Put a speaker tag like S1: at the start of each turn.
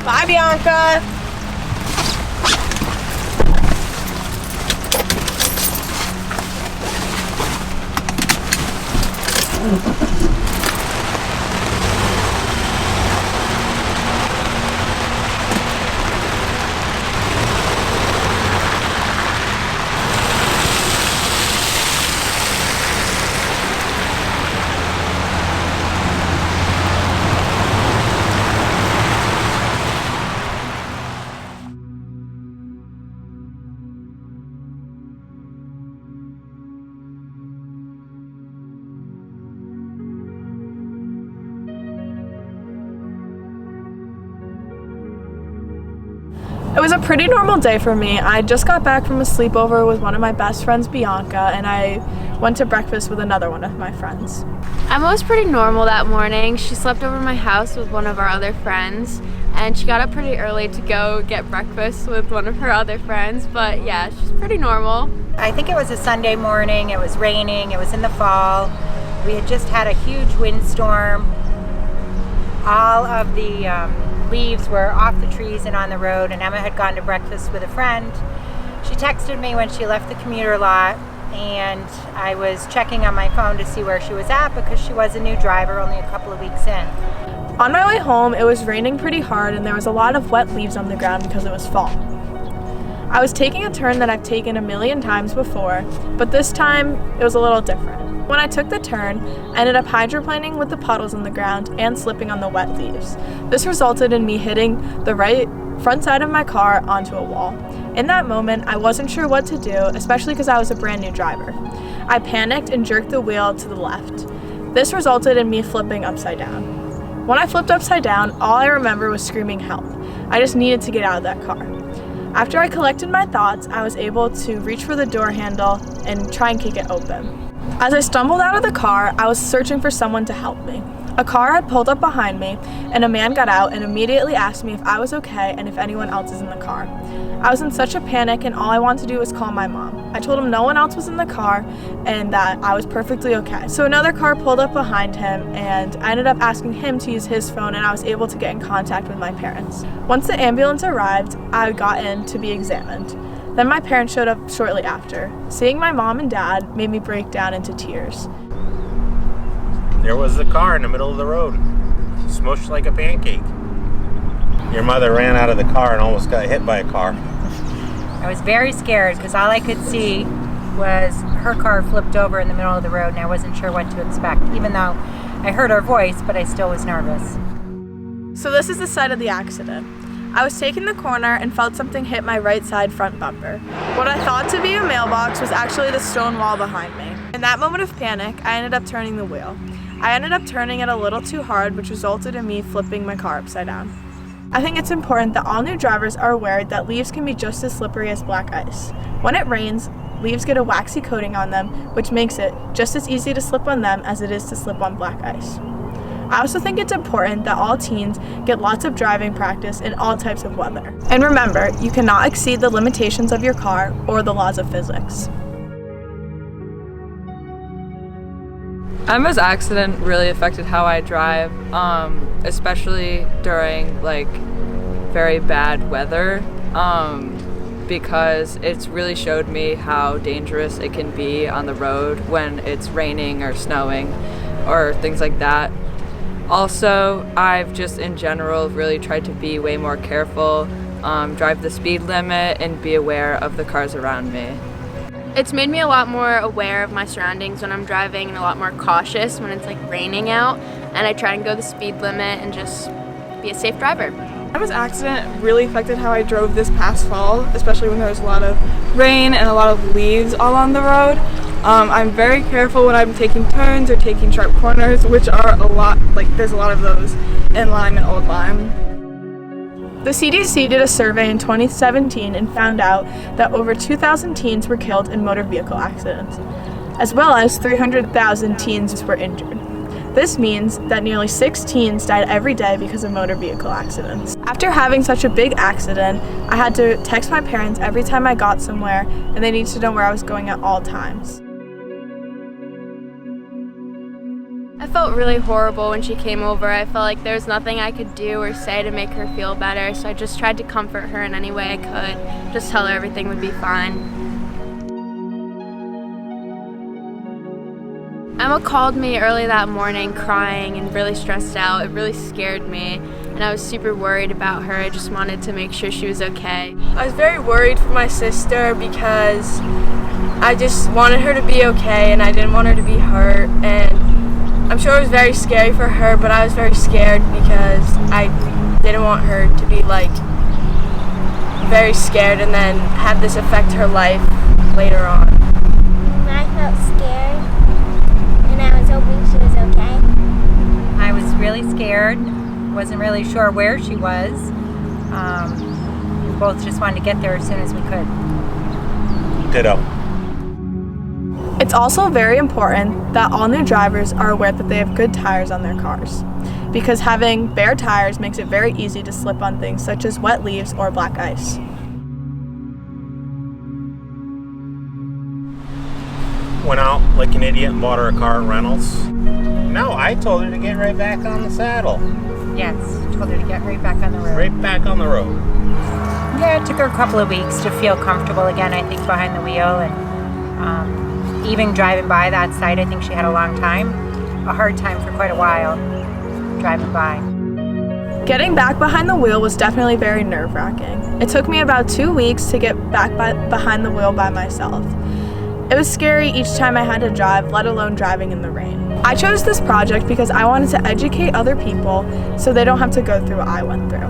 S1: Bye, Bianca. It was a pretty normal day for me. I just got back from a sleepover with one of my best friends, Bianca, and I went to breakfast with another one of my friends.
S2: Emma was pretty normal that morning. She slept over my house with one of our other friends, and she got up pretty early to go get breakfast with one of her other friends, but yeah, she's pretty normal.
S3: I think it was a Sunday morning. It was raining. It was in the fall. We had just had a huge windstorm. All of the leaves were off the trees and on the road, and Emma had gone to breakfast with a friend. She texted me when she left the commuter lot, and I was checking on my phone to see where she was at because she was a new driver, only a couple of weeks in.
S1: On my way home, it was raining pretty hard and there was a lot of wet leaves on the ground because it was fall. I was taking a turn that I've taken a million times before, but this time it was a little different. When I took the turn, I ended up hydroplaning with the puddles on the ground and slipping on the wet leaves. This resulted in me hitting the right front side of my car onto a wall. In that moment, I wasn't sure what to do, especially because I was a brand new driver. I panicked and jerked the wheel to the left. This resulted in me flipping upside down. When I flipped upside down, all I remember was screaming help. I just needed to get out of that car. After I collected my thoughts, I was able to reach for the door handle and try and kick it open. As I stumbled out of the car, I was searching for someone to help me. A car had pulled up behind me, and a man got out and immediately asked me if I was okay and if anyone else is in the car. I was in such a panic, and all I wanted to do was call my mom. I told him no one else was in the car and that I was perfectly okay. So another car pulled up behind him, and I ended up asking him to use his phone, and I was able to get in contact with my parents. Once the ambulance arrived, I got in to be examined. Then my parents showed up shortly after. Seeing my mom and dad made me break down into tears.
S4: There was the car in the middle of the road, smushed like a pancake. Your mother ran out of the car and almost got hit by a car.
S3: I was very scared because all I could see was her car flipped over in the middle of the road, and I wasn't sure what to expect, even though I heard her voice, but I still was nervous.
S1: So this is the site of the accident. I was taking the corner and felt something hit my right side front bumper. What I thought to be a mailbox was actually the stone wall behind me. In that moment of panic, I ended up turning the wheel. I ended up turning it a little too hard, which resulted in me flipping my car upside down. I think it's important that all new drivers are aware that leaves can be just as slippery as black ice. When it rains, leaves get a waxy coating on them, which makes it just as easy to slip on them as it is to slip on black ice. I also think it's important that all teens get lots of driving practice in all types of weather. And remember, you cannot exceed the limitations of your car or the laws of physics.
S5: Emma's accident really affected how I drive, especially during very bad weather, because it's really showed me how dangerous it can be on the road when it's raining or snowing or things like that. Also, I've just in general really tried to be way more careful, drive the speed limit, and be aware of the cars around me.
S2: It's made me a lot more aware of my surroundings when I'm driving and a lot more cautious when it's raining out, and I try and go the speed limit and just be a safe driver.
S6: Emma's accident really affected how I drove this past fall, especially when there was a lot of rain and a lot of leaves all on the road. I'm very careful when I'm taking turns or taking sharp corners, which are a lot, there's a lot of those in Lyme and Old Lyme.
S1: The CDC did a survey in 2017 and found out that over 2,000 teens were killed in motor vehicle accidents, as well as 300,000 teens were injured. This means that nearly 6 teens died every day because of motor vehicle accidents. After having such a big accident, I had to text my parents every time I got somewhere, and they needed to know where I was going at all times.
S2: I felt really horrible when she came over. I felt like there was nothing I could do or say to make her feel better, so I just tried to comfort her in any way I could, just tell her everything would be fine. Emma called me early that morning crying and really stressed out. It really scared me, and I was super worried about her. I just wanted to make sure she was okay.
S1: I was very worried for my sister because I just wanted her to be okay and I didn't want her to be hurt, and I'm sure it was very scary for her, but I was very scared because I didn't want her to be like very scared and then have this affect her life later on.
S7: I felt scared and I was hoping she was okay.
S3: I was really scared, wasn't really sure where she was. We both just wanted to get there as soon as we could.
S4: Ditto.
S1: It's also very important that all new drivers are aware that they have good tires on their cars, because having bare tires makes it very easy to slip on things such as wet leaves or black ice.
S4: Went out like an idiot and bought her a car at Reynolds. No, I told her to get right back on the saddle.
S3: Yes, told her to get right back on the road.
S4: Right back on the road.
S3: Yeah, it took her a couple of weeks to feel comfortable again, I think, behind the wheel. And even driving by that site, I think she had a hard time for quite a while driving by.
S1: Getting back behind the wheel was definitely very nerve-wracking. It took me about 2 weeks to get back behind the wheel by myself. It was scary each time I had to drive, let alone driving in the rain. I chose this project because I wanted to educate other people so they don't have to go through what I went through.